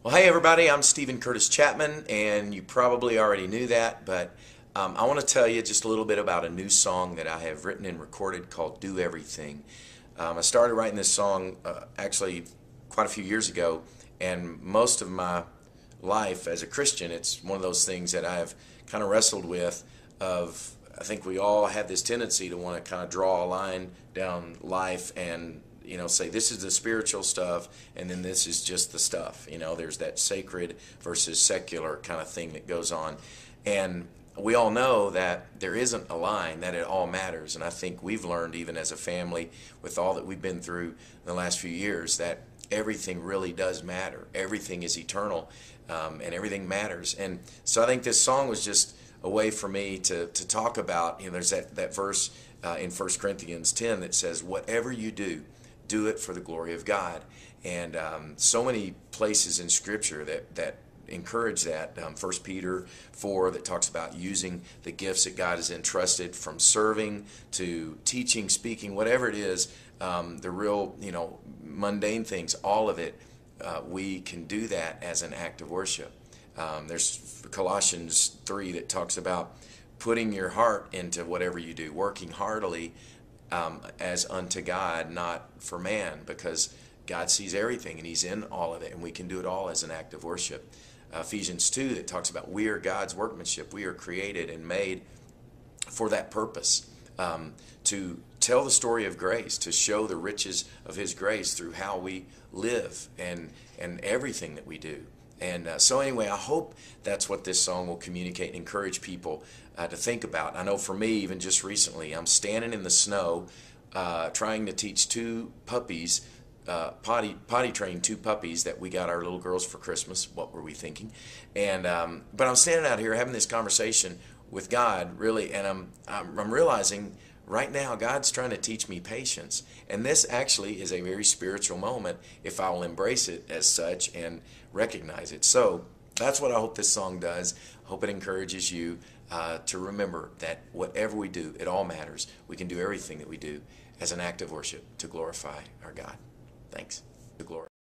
Well, hey everybody, I'm Curtis Chapman, and you probably already knew that, but I want to tell you just a little bit about a new song that I have written and recorded called Do Everything. I started writing this song actually quite a few years ago, and most of my life as a Christian, it's one of those things that I've kind of wrestled with of, I think we all have this tendency to want to kind of draw a line down life and say this is the spiritual stuff and then this is just the stuff. There's that sacred versus secular kind of thing that goes on. And we all know that there isn't a line, that it all matters. And I think we've learned, even as a family, with all that we've been through in the last few years, that everything really does matter. Everything is eternal, and everything matters. And so I think this song was just a way for me to talk about, there's that verse in 1 Corinthians 10 that says, whatever you do, do it for the glory of God. And so many places in Scripture that encourage that. 1 Peter 4 that talks about using the gifts that God has entrusted, from serving to teaching, speaking, whatever it is, the real mundane things, all of it, we can do that as an act of worship. There's Colossians 3 that talks about putting your heart into whatever you do, working heartily as unto God, not for man, because God sees everything and He's in all of it, and we can do it all as an act of worship. Ephesians 2 that talks about we are God's workmanship. We are created and made for that purpose, to tell the story of grace, to show the riches of His grace through how we live and everything that we do. And so anyway, I hope that's what this song will communicate and encourage people to think about. I know for me, even just recently, I'm standing in the snow trying to teach two puppies, potty train two puppies that we got our little girls for Christmas. What were we thinking? And but I'm standing out here having this conversation with God, really, and I'm realizing right now God's trying to teach me patience. And this actually is a very spiritual moment if I will embrace it as such and recognize it. So that's what I hope this song does. I hope it encourages you to remember that whatever we do, it all matters. We can do everything that we do as an act of worship to glorify our God. Thanks. To glorify.